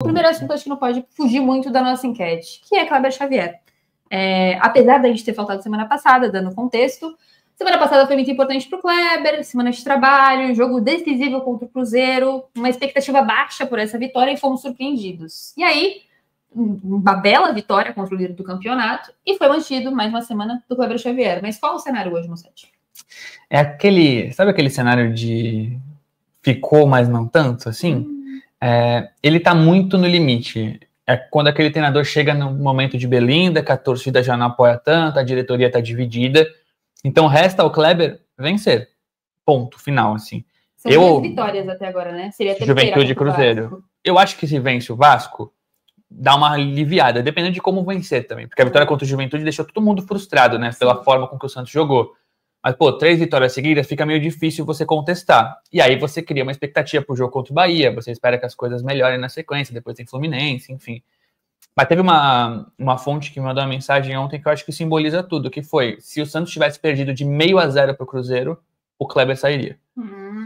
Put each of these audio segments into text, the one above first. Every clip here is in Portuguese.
O primeiro assunto acho que não pode fugir muito da nossa enquete, que é Kleber Xavier. Apesar da gente ter faltado semana passada, dando contexto, semana passada foi muito importante para o Kleber, semana de trabalho, jogo decisivo contra o Cruzeiro, uma expectativa baixa por essa vitória e fomos surpreendidos. E aí, uma bela vitória contra o líder do campeonato e foi mantido mais uma semana do Kleber Xavier. Mas qual o cenário hoje, Mussete? Sabe aquele cenário de ficou, mas não tanto, assim? Ele tá muito no limite. É quando aquele treinador chega no momento de Belinda, que a torcida já não apoia tanto, a diretoria tá dividida. Então resta ao Kleber vencer. Ponto, final, assim. São 2 vitórias até agora, né? Seria a Juventude e Cruzeiro. Eu acho que se vence o Vasco, dá uma aliviada, dependendo de como vencer também. Porque a vitória contra o Juventude deixou todo mundo frustrado, né? Pela forma com que o Santos jogou. Mas, 3 vitórias seguidas fica meio difícil você contestar. E aí você cria uma expectativa pro jogo contra o Bahia, você espera que as coisas melhorem na sequência, depois tem Fluminense, enfim. Mas teve uma fonte que me mandou uma mensagem ontem que eu acho que simboliza tudo, que foi, se o Santos tivesse perdido de 0-0 pro Cruzeiro, o Kleber sairia.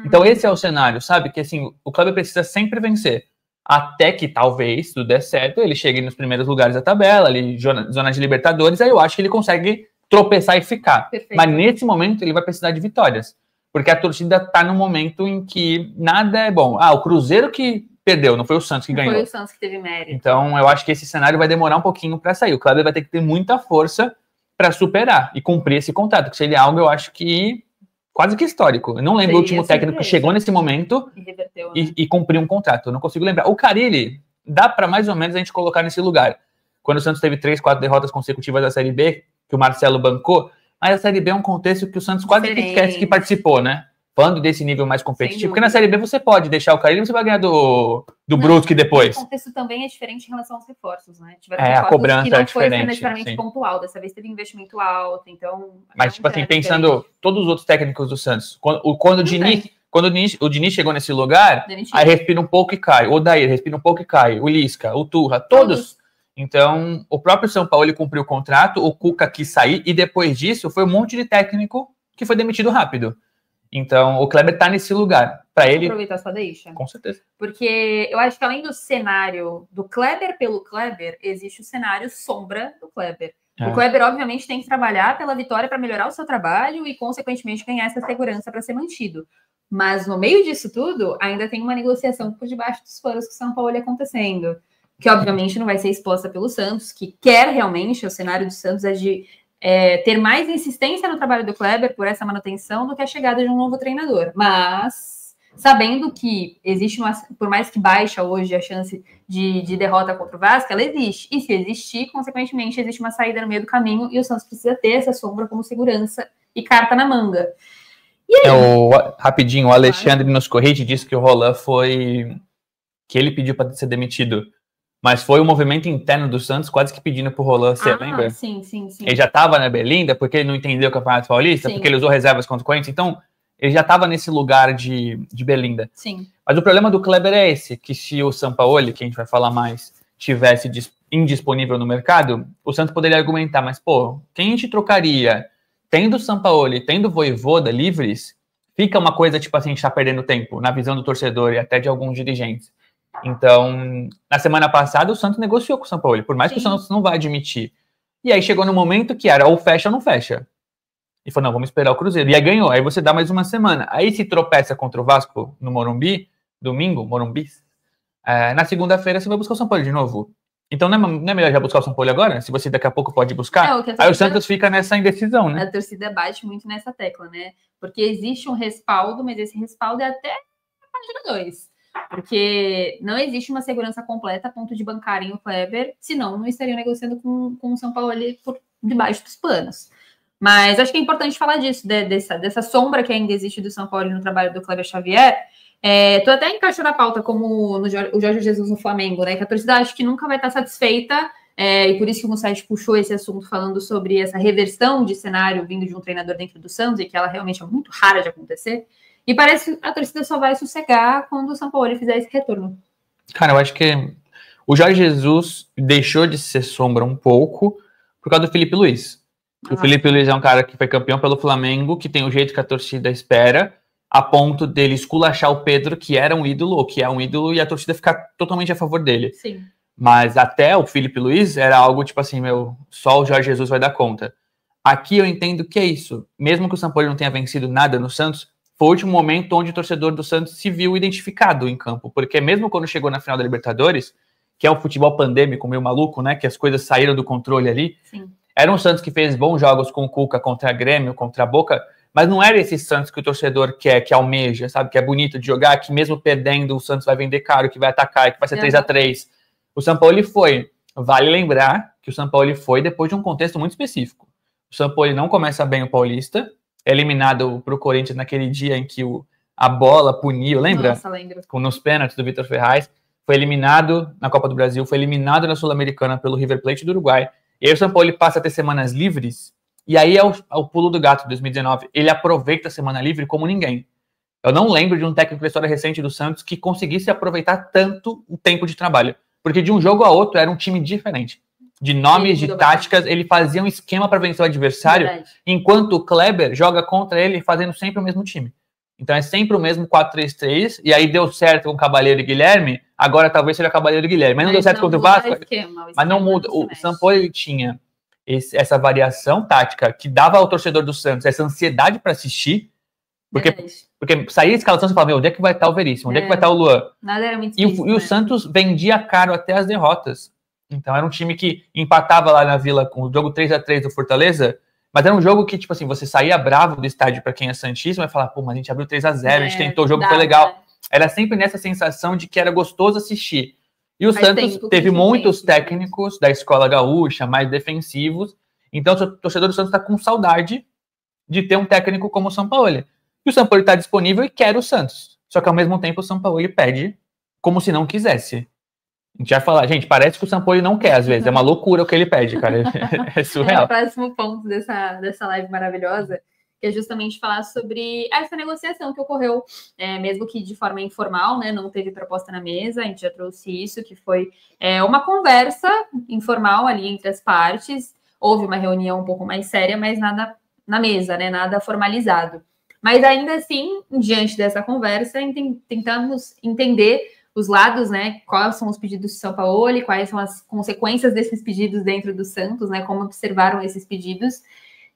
Então esse é o cenário, sabe? Que assim, o Kleber precisa sempre vencer. Até que talvez, se tudo der certo, ele chegue nos primeiros lugares da tabela, ali, zona de Libertadores, aí eu acho que ele consegue tropeçar e ficar. Perfeito. Mas nesse momento ele vai precisar de vitórias. Porque a torcida tá num momento em que nada é bom. O Cruzeiro que perdeu, não foi o Santos que ganhou. Foi o Santos que teve mérito. Então eu acho que esse cenário vai demorar um pouquinho para sair. O Kleber vai ter que ter muita força para superar e cumprir esse contrato, que seria algo, eu acho que quase que histórico. Eu não lembro o último técnico que chegou nesse momento e cumpriu um contrato. Eu não consigo lembrar. O Carille, dá para mais ou menos a gente colocar nesse lugar. Quando o Santos teve 3, 4 derrotas consecutivas da Série B, que o Marcelo bancou, mas a Série B é um contexto que o Santos quase que esquece que participou, né? Falando desse nível mais competitivo, porque na Série B você pode deixar o Carille e você vai ganhar do Brusque depois. O contexto também é diferente em relação aos reforços, né? A cobrança que não é diferente. Foi necessariamente pontual, dessa vez teve investimento alto, então... Mas, tipo assim, pensando todos os outros técnicos do Santos, quando o Diniz chegou nesse lugar, aí respira um pouco e cai. O Odair respira um pouco e cai. O Lisca, o Turra, todos. Então, o próprio São Paulo cumpriu o contrato, o Cuca quis sair, e depois disso foi um monte de técnico que foi demitido rápido. Então, o Kleber tá nesse lugar. Para ele... aproveitar sua deixa? Com certeza. Porque eu acho que além do cenário do Kleber pelo Kleber, existe o cenário sombra do Kleber. O Kleber, obviamente, tem que trabalhar pela vitória para melhorar o seu trabalho e, consequentemente, ganhar essa segurança para ser mantido. Mas, no meio disso tudo, ainda tem uma negociação por debaixo dos panos com o São Paulo acontecendo, que, obviamente, não vai ser exposta pelo Santos, que quer realmente, o cenário do Santos é de ter mais insistência no trabalho do Kleber por essa manutenção do que a chegada de um novo treinador. Mas, sabendo que existe por mais que baixa hoje a chance de derrota contra o Vasco, ela existe. E se existir, consequentemente, existe uma saída no meio do caminho e o Santos precisa ter essa sombra como segurança e carta na manga. E aí, rapidinho, o Alexandre nos corrige disse que o Roland que ele pediu para ser demitido. Mas foi um movimento interno do Santos quase que pedindo pro Roland, você lembra? Sim. Ele já tava na Belinda, porque ele não entendeu o Campeonato Paulista, porque ele usou reservas contra o Corinthians, então ele já tava nesse lugar de Belinda. Sim. Mas o problema do Kleber é esse, que se o Sampaoli, que a gente vai falar mais, tivesse indisponível no mercado, o Santos poderia argumentar, mas quem a gente trocaria? Tendo o Sampaoli, tendo o Vojvoda livres, fica uma coisa tipo assim, a gente tá perdendo tempo, na visão do torcedor e até de alguns dirigentes. Então, na semana passada, o Santos negociou com o São Paulo, por mais que o Santos não vá admitir. E aí chegou no momento que era ou fecha ou não fecha. E falou, não, vamos esperar o Cruzeiro. E aí ganhou, aí você dá mais uma semana. Aí se tropeça contra o Vasco no Morumbi, domingo, na segunda-feira você vai buscar o São Paulo de novo. Então não é melhor já buscar o São Paulo agora? Se você daqui a pouco pode buscar? Aí o Santos fica nessa indecisão, né? A torcida bate muito nessa tecla, né? Porque existe um respaldo, mas esse respaldo é até a página 2. Porque não existe uma segurança completa a ponto de bancarem o Kleber, senão não estariam negociando com o São Paulo ali por debaixo dos panos. Mas acho que é importante falar disso, dessa sombra que ainda existe do São Paulo no trabalho do Kleber Xavier. Tu até encaixou na pauta como o Jorge Jesus no Flamengo, né? Que a torcida acho que nunca vai estar satisfeita, e por isso que o Mussete puxou esse assunto falando sobre essa reversão de cenário vindo de um treinador dentro do Santos, e que ela realmente é muito rara de acontecer. E parece que a torcida só vai sossegar quando o São Paulo fizer esse retorno. Cara, eu acho que o Jorge Jesus deixou de ser sombra um pouco por causa do Felipe Luiz. O Felipe Luiz é um cara que foi campeão pelo Flamengo, que tem o jeito que a torcida espera. a ponto dele esculachar o Pedro, que era um ídolo, ou que é um ídolo, e a torcida ficar totalmente a favor dele. Sim. Mas até o Filipe Luís era algo tipo assim, só o Jorge Jesus vai dar conta. Aqui eu entendo que é isso. Mesmo que o Sampaoli não tenha vencido nada no Santos, foi o último momento onde o torcedor do Santos se viu identificado em campo. Porque mesmo quando chegou na final da Libertadores, que é um futebol pandêmico meio maluco, né? Que as coisas saíram do controle ali. Sim. Era um Santos que fez bons jogos com o Cuca contra a Grêmio, contra a Boca, mas não era esse Santos que o torcedor quer, que almeja, sabe? Que é bonito de jogar, que mesmo perdendo o Santos vai vender caro, que vai atacar, que vai ser 3-3. O Sampaoli foi. Vale lembrar que o Sampaoli foi depois de um contexto muito específico. O Sampaoli não começa bem o Paulista, é eliminado para o Corinthians naquele dia em que a bola puniu, lembra? Nossa, lembro. Nos pênaltis do Vitor Ferraz. Foi eliminado na Copa do Brasil, foi eliminado na Sul-Americana pelo River Plate do Uruguai. E aí o Sampaoli passa a ter semanas livres, e aí é o pulo do gato de 2019. Ele aproveita a semana livre como ninguém. Eu não lembro de um técnico da história recente do Santos que conseguisse aproveitar tanto o tempo de trabalho. Porque de um jogo a outro era um time diferente. De nomes, de táticas, ele fazia um esquema para vencer o adversário, enquanto o Kleber joga contra ele fazendo sempre o mesmo time. Então é sempre o mesmo 4-3-3, e aí deu certo com o Cavaleiro e Guilherme, agora talvez seja Cavaleiro e Guilherme. Mas não deu certo contra o Vasco. Mas não muda. O Sampaoli tinha essa variação tática que dava ao torcedor do Santos essa ansiedade para assistir, porque saía a escalação e falava, onde é que vai estar o Veríssimo? Onde é que vai estar o Luan? Nada era muito difícil, e o Santos vendia caro até as derrotas. Então era um time que empatava lá na Vila com o jogo 3-3 do Fortaleza, mas era um jogo que, tipo assim, você saía bravo do estádio para quem é santista, vai falar, pô, mas a gente abriu 3-0, a gente tentou, o jogo foi legal. Era sempre nessa sensação de que era gostoso assistir. E o Santos teve muitos técnicos da escola gaúcha, mais defensivos, então o torcedor do Santos está com saudade de ter um técnico como o Sampaoli. E o Sampaoli está disponível e quer o Santos. Só que ao mesmo tempo o Sampaoli pede como se não quisesse. A gente vai falar, gente, parece que o Sampaoli não quer, às vezes. É uma loucura o que ele pede, cara. É surreal. O próximo ponto dessa live maravilhosa, que é justamente falar sobre essa negociação que ocorreu, mesmo que de forma informal, né? Não teve proposta na mesa, a gente já trouxe isso, que foi uma conversa informal ali entre as partes. Houve uma reunião um pouco mais séria, mas nada na mesa, né? Nada formalizado. Mas ainda assim, diante dessa conversa, tentamos entender os lados, né? Quais são os pedidos de Sampaoli, quais são as consequências desses pedidos dentro do Santos, né? Como observaram esses pedidos.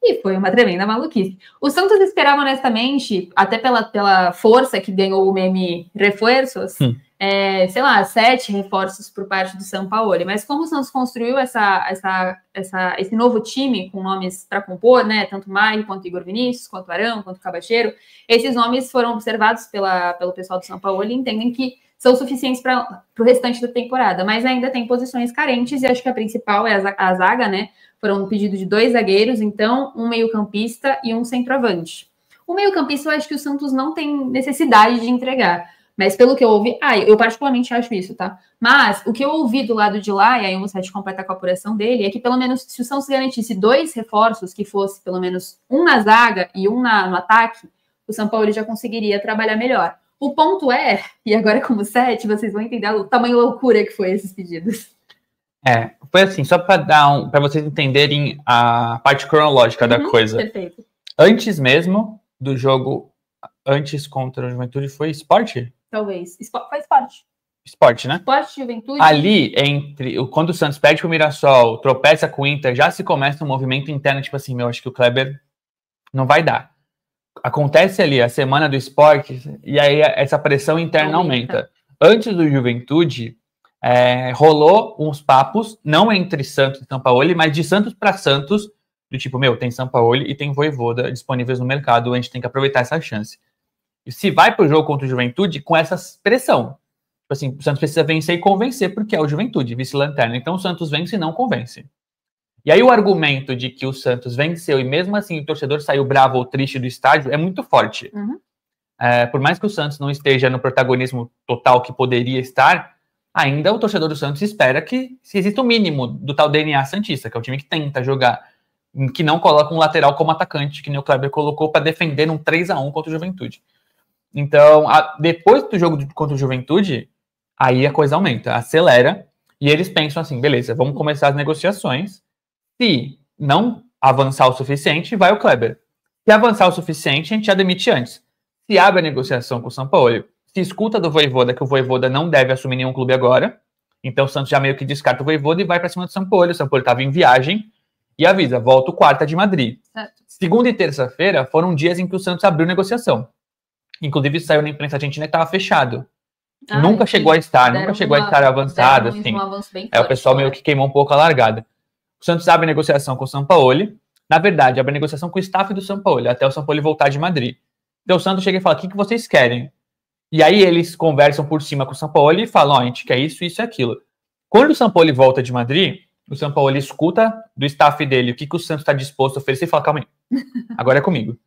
E foi uma tremenda maluquice. O Santos esperava, honestamente, até pela força que ganhou o meme reforços, sei lá, 7 reforços por parte do Sampaoli. Mas como o Santos construiu esse novo time com nomes para compor, né? Tanto Maio, quanto Igor Vinícius, quanto Arão, quanto Cabacheiro, esses nomes foram observados pelo pessoal do Sampaoli e entendem que são suficientes para o restante da temporada, mas ainda tem posições carentes, e acho que a principal é a zaga, né? Foram um pedido de 2 zagueiros, então um meio-campista e um centroavante. O meio-campista eu acho que o Santos não tem necessidade de entregar, mas pelo que eu ouvi, eu particularmente acho isso, tá? Mas o que eu ouvi do lado de lá, e aí o Musset completa com a apuração dele, é que pelo menos se o Santos garantisse 2 reforços, que fosse pelo menos um na zaga e um no ataque, o Sampaoli já conseguiria trabalhar melhor. O ponto é, e agora como 7, vocês vão entender o tamanho loucura que foi esses pedidos. Foi assim, só para vocês entenderem a parte cronológica da coisa. Perfeito. Antes mesmo do jogo, antes contra o Juventude, foi Sport? Talvez. Foi Sport. Sport, né? Sport, Juventude. Ali, quando o Santos perde pro Mirassol, tropeça com o Inter, já se começa um movimento interno, tipo assim, acho que o Kleber não vai dar. Acontece ali a semana do Sport, e aí essa pressão interna aumenta. Antes do Juventude, rolou uns papos, não entre Santos e Sampaoli, mas de Santos para Santos, do tipo, tem Sampaoli e tem Vojvoda disponíveis no mercado, a gente tem que aproveitar essa chance. E se vai pro jogo contra o Juventude com essa pressão, tipo assim, o Santos precisa vencer e convencer, porque é o Juventude, vice-lanterna, então o Santos vence e não convence. E aí o argumento de que o Santos venceu e mesmo assim o torcedor saiu bravo ou triste do estádio é muito forte. Por mais que o Santos não esteja no protagonismo total que poderia estar, ainda o torcedor do Santos espera que se exista o mínimo do tal DNA santista, que é o time que tenta jogar, que não coloca um lateral como atacante, que nem o Kleber colocou para defender um 3-1 contra o Juventude. Então, depois do jogo contra o Juventude, aí a coisa aumenta, acelera, e eles pensam assim, beleza, vamos começar as negociações. Se não avançar o suficiente, vai o Kleber. Se avançar o suficiente, a gente já demite antes. se abre a negociação com o Sampaoli, se escuta do Vojvoda que o Vojvoda não deve assumir nenhum clube agora, então o Santos já meio que descarta o Vojvoda e vai para cima do Sampaoli. O Sampaoli estava em viagem e avisa, volto quarta de Madrid. Certo. Segunda e terça-feira foram dias em que o Santos abriu negociação. Inclusive saiu na imprensa argentina que estava fechado. Nunca chegou a estar avançado. Assim. Um avanço bem o pessoal meio que queimou um pouco a largada. O Santos abre negociação com o Sampaoli. Na verdade, abre negociação com o staff do Sampaoli, até o Sampaoli voltar de Madrid. Então o Santos chega e fala, o que vocês querem? E aí eles conversam por cima com o Sampaoli e falam, a gente quer isso, isso e aquilo. Quando o Sampaoli volta de Madrid, o Sampaoli escuta do staff dele o que o Santos está disposto a oferecer e fala, calma aí, agora é comigo.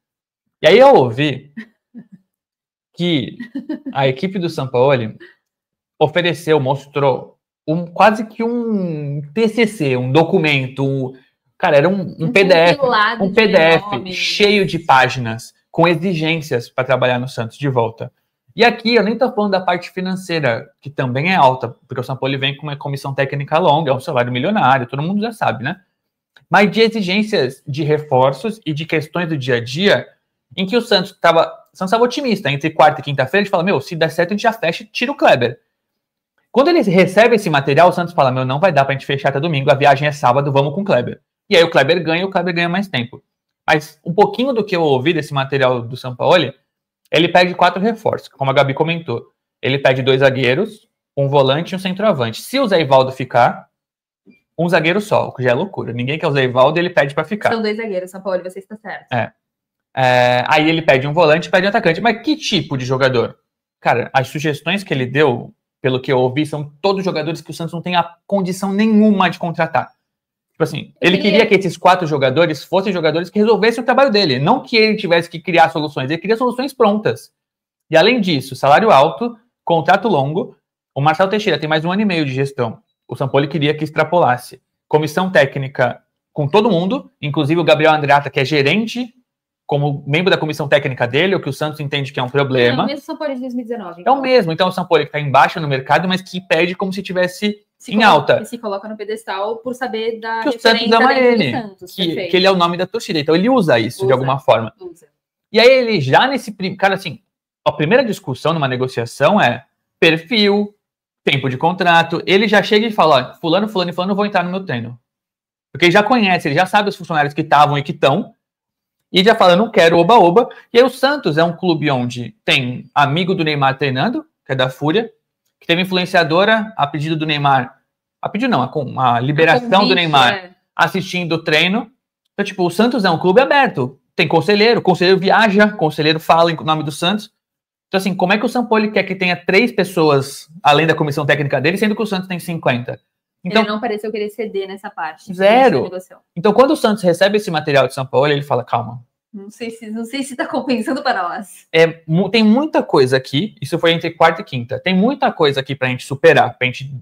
E aí eu ouvi que a equipe do Sampaoli mostrou quase que um TCC, um documento, cara, era um PDF cheio de páginas, com exigências para trabalhar no Santos de volta. E aqui eu nem estou falando da parte financeira, que também é alta, porque o Sampaoli vem com uma comissão técnica longa, é um salário milionário, todo mundo já sabe, né? Mas de exigências de reforços e de questões do dia a dia, em que o Santos estava otimista. Entre quarta e quinta-feira, a gente fala, se der certo, a gente já fecha e tira o Kleber. Quando eles recebem esse material, o Santos fala, não vai dar pra gente fechar até domingo, a viagem é sábado, vamos com o Kleber. E aí o Kleber ganha mais tempo. Mas um pouquinho do que eu ouvi desse material do Sampaoli, ele pede 4 reforços, como a Gabi comentou. Ele pede 2 zagueiros, um volante e um centroavante. Se o Zé Ivaldo ficar, um zagueiro só, o que já é loucura. Ninguém quer o Zé Ivaldo, ele pede pra ficar. São 2 zagueiros, Sampaoli, você está certo. Aí ele pede um volante e pede um atacante. Mas que tipo de jogador? Cara, as sugestões que ele deu, pelo que eu ouvi, são todos jogadores que o Santos não tem a condição nenhuma de contratar. Tipo assim, ele queria que esses 4 jogadores fossem jogadores que resolvessem o trabalho dele. Não que ele tivesse que criar soluções, ele queria soluções prontas. E além disso, salário alto, contrato longo. O Marcelo Teixeira tem mais 1 ano e meio de gestão. O Sampaoli queria que extrapolasse. Comissão técnica com todo mundo, inclusive o Gabriel Andreatta, que é gerente, como membro da comissão técnica dele, o que o Santos entende que é um problema. É o mesmo Sampaoli de 2019. Então. É o mesmo. Então o Sampaoli que está embaixo no mercado, mas que pede como se estivesse em alta. E se coloca no pedestal por saber da que o Santos ama ele. Santos, que ele é o nome da torcida. Então ele usa isso de alguma forma. E aí ele já nesse... Cara, assim, a primeira discussão numa negociação é perfil, tempo de contrato. Ele já chega e fala, fulano, vou entrar no meu treino. Porque ele já conhece, ele já sabe os funcionários que estavam e que estão. E já fala, não quero oba-oba. E aí o Santos é um clube onde tem amigo do Neymar treinando, que é da Fúria, que teve influenciadora a pedido do Neymar. A pedido não, a liberação do Neymar assistindo o treino. Então, tipo, o Santos é um clube aberto. Tem conselheiro, o conselheiro viaja, o conselheiro fala em nome do Santos. Então, assim, como é que o Sampaoli quer que tenha 3 pessoas além da comissão técnica dele, sendo que o Santos tem 50? Então, ele não pareceu querer ceder nessa parte. 0. Então, quando o Santos recebe esse material de Sampaoli, ele fala, calma. Não sei se tá compensando para nós. Tem muita coisa aqui, isso foi entre quarta e quinta, tem muita coisa aqui pra gente superar, pra gente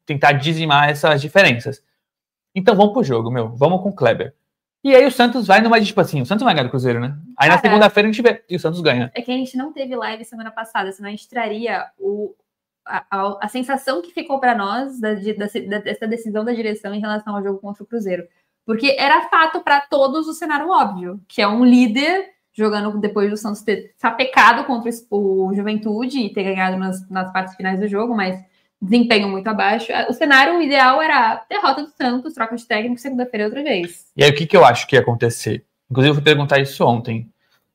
tentar dizimar essas diferenças. Então, vamos pro jogo, vamos com o Kleber. E aí o Santos vai numa, tipo assim, o Santos vai ganhar do Cruzeiro, né? Aí na segunda-feira a gente vê, e o Santos ganha. É que a gente não teve live semana passada, senão a gente traria a sensação que ficou para nós dessa decisão da direção em relação ao jogo contra o Cruzeiro. Porque era fato para todos o cenário óbvio, que é um líder jogando depois do Santos ter sapecado contra o Juventude e ter ganhado nas partes finais do jogo, mas desempenho muito abaixo. O cenário ideal era a derrota do Santos, troca de técnico, segunda-feira outra vez. E aí o que eu acho que ia acontecer? Inclusive eu fui perguntar isso ontem.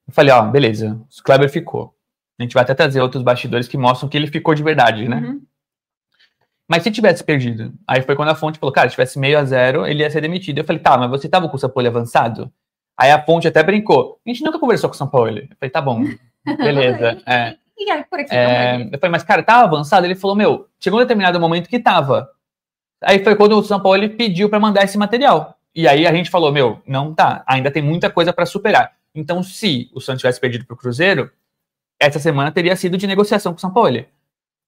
Eu falei, beleza, o Kleber ficou. A gente vai até trazer outros bastidores que mostram que ele ficou de verdade, né? Uhum. Mas se tivesse perdido, aí foi quando a fonte falou, cara, se tivesse 0-0, ele ia ser demitido. Eu falei, tá, mas você tava com o Sampaoli avançado? Aí a fonte até brincou. A gente nunca conversou com o Sampaoli. Eu falei, tá bom, beleza. Eu falei, mas cara, tava avançado? Ele falou, chegou um determinado momento que tava. Aí foi quando o Sampaoli pediu pra mandar esse material. E aí a gente falou, não tá, ainda tem muita coisa pra superar. Então se o Santos tivesse perdido pro Cruzeiro, essa semana teria sido de negociação com o Sampaoli.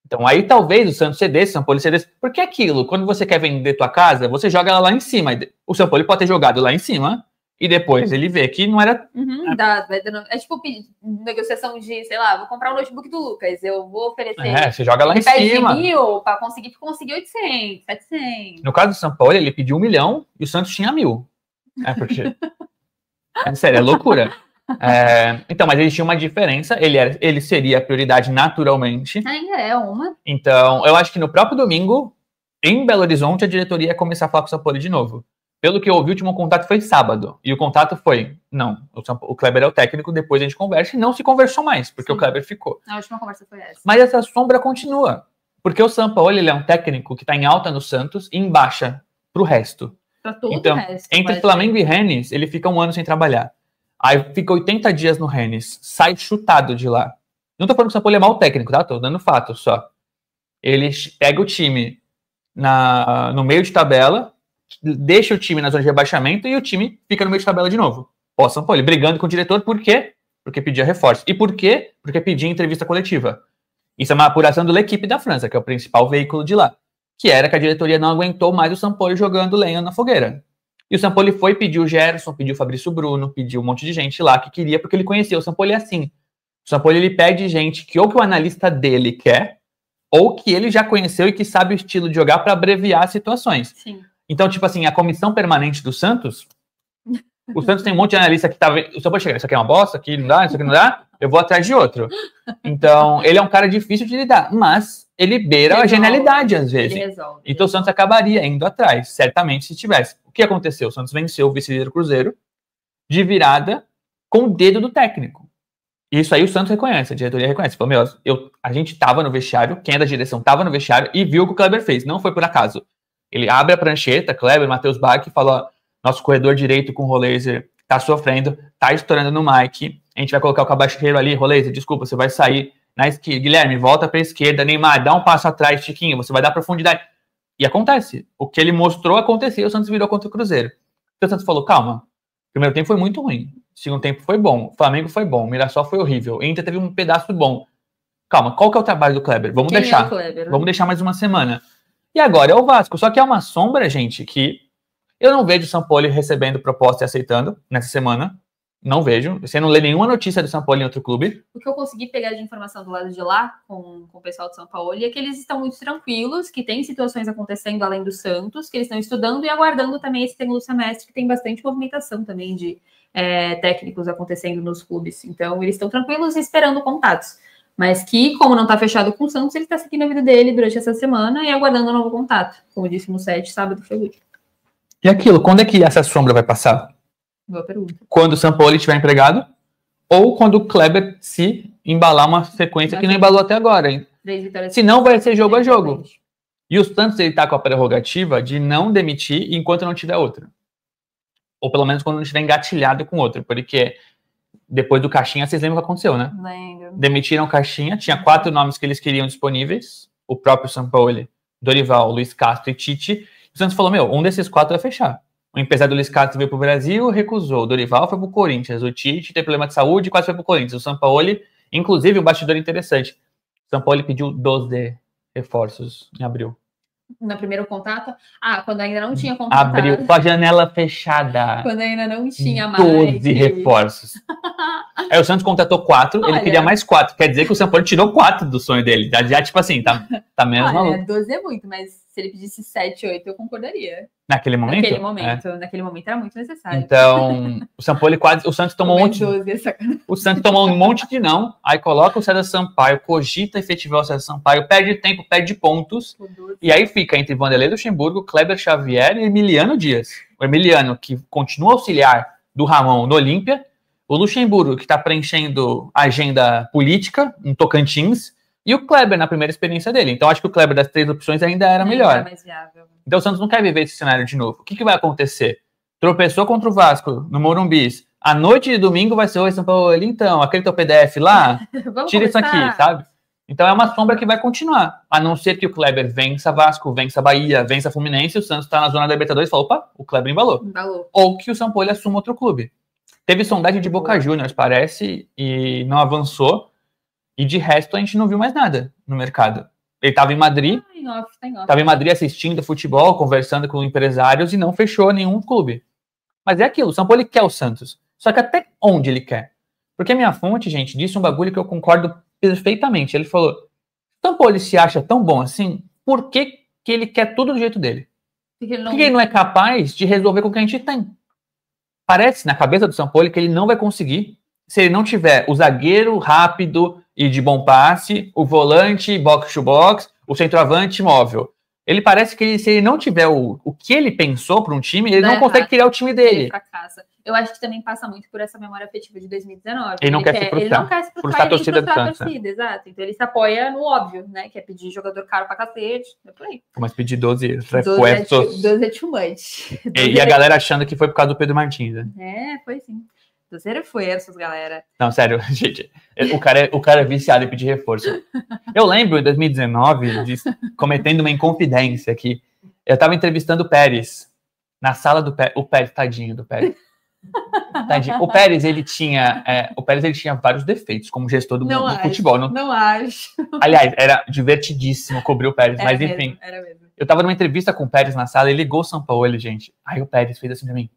Então aí talvez o Santos cedesse, o Sampaoli cedesse, porque aquilo, quando você quer vender tua casa, você joga ela lá em cima. O Sampaoli pode ter jogado lá em cima e depois ele vê que não era... É tipo negociação de, sei lá, vou comprar um notebook do Lucas, eu vou oferecer... Você joga lá em cima. 1.000 para conseguir 800, 700. No caso do Sampaoli, ele pediu 1 milhão e o Santos tinha 1.000. Porque... sério, é loucura. Então, mas eles tinham uma diferença, ele seria a prioridade naturalmente. Ainda é uma. Então, eu acho que no próprio domingo, em Belo Horizonte, a diretoria ia começar a falar com o Sampaoli de novo. Pelo que eu ouvi, o último contato foi sábado. E o contato foi, não, o Kleber é o técnico, depois a gente conversa. E não se conversou mais, porque o Kleber ficou. A última conversa foi essa. Mas essa sombra continua. Porque o Sampaoli, ele é um técnico que está em alta no Santos e em baixa pro resto. Pra todo então, o resto. Entre Flamengo e Rennes, ele fica 1 ano sem trabalhar. Aí fica 80 dias no Rennes, sai chutado de lá. Não tô falando que o Sampaoli é mau técnico, tá? Tô dando fato só. Ele pega o time no meio de tabela, deixa o time na zona de rebaixamento e o time fica no meio de tabela de novo. Ó, Sampaoli brigando com o diretor, por quê? Porque pedia reforço. E por quê? Porque pedia entrevista coletiva. Isso é uma apuração do L'Equipe da França, que é o principal veículo de lá. Que era que a diretoria não aguentou mais o Sampaoli jogando lenha na fogueira. E o Sampaoli foi, pediu o Gerson, pediu o Fabrício Bruno, pediu um monte de gente lá que queria, porque ele conhecia. O Sampaoli é assim. O Sampaoli, ele pede gente que ou que o analista dele quer, ou que ele já conheceu e que sabe o estilo de jogar para abreviar as situações. Sim. Então, tipo assim, a comissão permanente do Santos, o Santos tem um monte de analista que tá vendo, o Sampaoli chega, isso aqui é uma bosta, aqui não dá, isso aqui não dá, eu vou atrás de outro. Então, ele é um cara difícil de lidar, mas ele beira a genialidade às vezes. Então o Santos acabaria indo atrás, certamente, se tivesse. O que aconteceu? O Santos venceu o vice-líder Cruzeiro de virada com o dedo do técnico. Isso aí o Santos reconhece, a diretoria reconhece. Falou, a gente tava no vestiário, quem é da direção tava no vestiário e viu o que o Kleber fez, não foi por acaso. Ele abre a prancheta, Kleber, Matheus Bach, e fala, nosso corredor direito com o Roleiser tá sofrendo, tá estourando no mic, a gente vai colocar o cabacheiro ali, Roleiser, desculpa, você vai sair na esquerda, Guilherme, volta pra esquerda, Neymar, dá um passo atrás, Chiquinho, você vai dar profundidade. E acontece. O que ele mostrou aconteceu, o Santos virou contra o Cruzeiro. Então o Santos falou, calma, o primeiro tempo foi muito ruim, o segundo tempo foi bom, o Flamengo foi bom, o Mirassol foi horrível, o Inter teve um pedaço bom. Calma, qual que é o trabalho do Kleber? Vamos deixar. Vamos deixar mais uma semana. E agora é o Vasco. Só que é uma sombra, gente, que eu não vejo o Sampaoli recebendo proposta e aceitando nessa semana. Não vejo. Você não lê nenhuma notícia do Sampaoli em outro clube. O que eu consegui pegar de informação do lado de lá, com o pessoal do São Paulo, é que eles estão muito tranquilos, que tem situações acontecendo além do Santos, que eles estão estudando e aguardando também esse segundo semestre, que tem bastante movimentação também de técnicos acontecendo nos clubes. Então, eles estão tranquilos e esperando contatos. Mas que, como não está fechado com o Santos, ele está seguindo a vida dele durante essa semana e aguardando um novo contato. Como disse no 7, sábado foi o último. E aquilo, quando é que essa sombra vai passar? Boa pergunta. Quando o Sampaoli estiver empregado ou quando o Kleber se embalar uma sequência que não embalou até agora, hein? Se não, vai ser jogo a jogo. E o Santos, ele tá com a prerrogativa de não demitir enquanto não tiver outra. Ou pelo menos quando não estiver engatilhado com outro, porque depois do Caixinha, vocês lembram o que aconteceu, né? Lembro. Demitiram o Caixinha, tinha 4 nomes que eles queriam disponíveis, o próprio Sampaoli, Dorival, Luiz Castro e Tite. O Santos falou, um desses 4 vai fechar. O empresário do Luiz Castro veio pro Brasil, recusou. O Dorival foi pro Corinthians. O Tite teve problema de saúde, quase foi pro Corinthians. O Sampaoli, inclusive, um bastidor interessante. O Sampaoli pediu 12 reforços em abril. No primeiro contato? Quando ainda não tinha contratado. Abril, com a janela fechada. Quando ainda não tinha mais. 12 reforços. Aí o Santos contratou 4, ele queria mais 4. Quer dizer que o Sampaoli tirou 4 do sonho dele. Já tipo assim, tá menos maluco. 12 é muito, mas se ele pedisse 7, 8, eu concordaria. Naquele momento? Naquele momento era muito necessário. Então, o Sampaoli o Santos tomou um monte. 12, o Santos tomou um monte de não, aí coloca o César Sampaio, cogita efetivar o César Sampaio, perde tempo, perde pontos, e aí fica entre Vanderlei Luxemburgo, Kleber Xavier e Emiliano Dias. O Emiliano, que continua auxiliar do Ramon no Olímpia, o Luxemburgo, que está preenchendo a agenda política em Tocantins, e o Kleber na primeira experiência dele. Então, acho que o Kleber das 3 opções ainda era melhor. Era mais viável. Então, o Santos não quer viver esse cenário de novo. O que vai acontecer? Tropeçou contra o Vasco no Morumbi. A noite de domingo vai ser o São Paulo. Então, aquele teu PDF lá, tira isso aqui, sabe? Então, é uma sombra que vai continuar. A não ser que o Kleber vença Vasco, vença Bahia, vença Fluminense, o Santos está na zona da Libertadores e fala, opa, o Kleber embalou. Ou que o São Paulo assuma outro clube. Teve sondagem de Boca Juniors, parece, e não avançou. E de resto, a gente não viu mais nada no mercado. Ele estava em Madrid, estava em Madrid assistindo futebol, conversando com empresários e não fechou nenhum clube. Mas é aquilo, o São Paulo quer o Santos. Só que até onde ele quer? Porque a minha fonte, gente, disse um bagulho que eu concordo perfeitamente. Ele falou, o São Paulo se acha tão bom assim, por que ele quer tudo do jeito dele? Porque ele não é capaz de resolver com o que a gente tem. Parece, na cabeça do São Paulo, que ele não vai conseguir se ele não tiver o zagueiro rápido e de bom passe, o volante box-to-box, o centroavante móvel. Ele parece que se ele não tiver o que ele pensou para um time, ele não consegue criar o time dele. Ele fracassa. Eu acho que também passa muito por essa memória afetiva de 2019. Ele não quer se frustrar. Ele não quer se frustrar a torcida, exato. Então ele se apoia no óbvio, né? Que é pedir jogador caro pra cacete, é por aí. Mas pedir 12 refuerzos. 12 é too much. E a galera achando que foi por causa do Pedro Martins, né? Foi sim. 12 refuerzos, galera. Não, sério, gente. O cara é viciado em pedir reforço. Eu lembro, em 2019, cometendo uma inconfidência aqui. Eu tava entrevistando o Pérez. Na sala do Pérez. O Pérez, tadinho do Pérez. Tadinho. O Pérez, ele tinha vários defeitos como gestor do mundo do futebol. Não acho. Aliás, era divertidíssimo cobrir o Pérez, mas enfim. Era mesmo. Eu tava numa entrevista com o Pérez na sala, ele ligou o Sampaoli, gente. Aí o Pérez fez assim pra mim.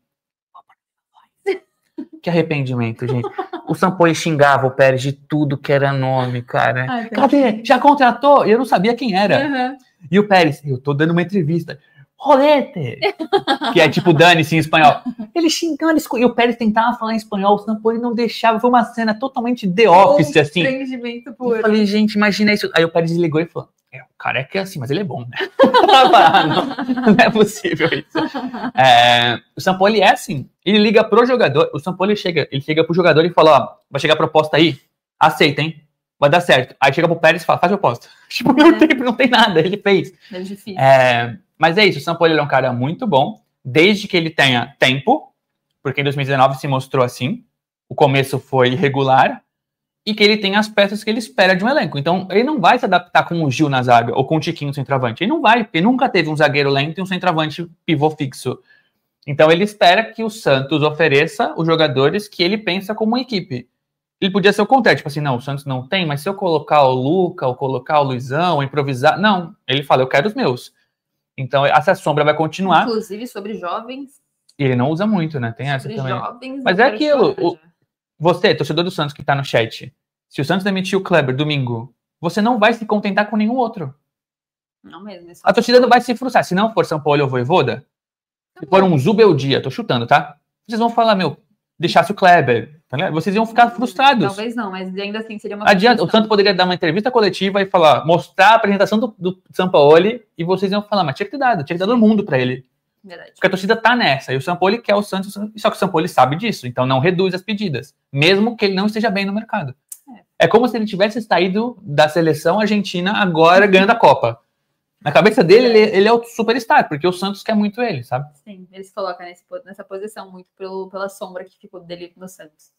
Que arrependimento, gente. O Sampaoli xingava o Pérez de tudo que era nome, cara. Ai, cadê? Já contratou? E eu não sabia quem era. Uhum. E o Pérez, eu tô dando uma entrevista. Rolete! Que é tipo dane-se em espanhol. Ele xingando, e o Pérez tentava falar em espanhol, o Sampaoli não deixava. Foi uma cena totalmente The Office, assim. Puro. Eu falei, gente, imagina isso. Aí o Pérez ligou e falou, o cara é que é assim, mas ele é bom, né? não é possível isso. O Sampaoli é assim. Ele liga pro jogador, o Sampaoli chega pro jogador e fala, ó, vai chegar a proposta aí, aceita, hein? Vai dar certo. Aí chega pro Pérez e fala, faz a proposta. Tipo, não tem nada, ele fez. É difícil. Mas é isso, o Sampaoli é um cara muito bom, desde que ele tenha tempo, porque em 2019 se mostrou assim, o começo foi irregular, e que ele tem as peças que ele espera de um elenco. Então, ele não vai se adaptar com o Gil na zaga, ou com o Tiquinho no centroavante. Ele não vai, porque nunca teve um zagueiro lento e um centroavante pivô fixo. Então, ele espera que o Santos ofereça os jogadores que ele pensa como uma equipe. Ele podia ser o contrário, tipo assim, não, o Santos não tem, mas se eu colocar o Luca, ou colocar o Luizão, ou improvisar... Não, ele fala, eu quero os meus. Então, essa sombra vai continuar. Inclusive, sobre jovens. E ele não usa muito, né? Tem essa também. Jovens, mas é aquilo. Você, torcedor do Santos que tá no chat, se o Santos demitir o Kleber domingo, você não vai se contentar com nenhum outro. Não mesmo. A torcida não vai se frustrar. Se não for São Paulo ou Vojvoda, se for um Zubeldia, tô chutando, tá? Vocês vão falar, deixasse o Kleber. Tá, vocês iam ficar frustrados. Talvez não, mas ainda assim seria uma Adianta, o Santos poderia dar uma entrevista coletiva e falar, mostrar a apresentação do Sampaoli e vocês iam falar, mas tinha que ter dado o mundo pra ele. Verdade. Porque a torcida tá nessa, e o Sampaoli quer o Santos, só que o Sampaoli sabe disso, então não reduz as pedidas, mesmo que ele não esteja bem no mercado. É como se ele tivesse saído da seleção argentina agora ganhando a Copa. Na cabeça dele, ele é o superstar, porque o Santos quer muito ele, sabe? Sim, ele se coloca nessa posição muito pela sombra que ficou dele no Santos.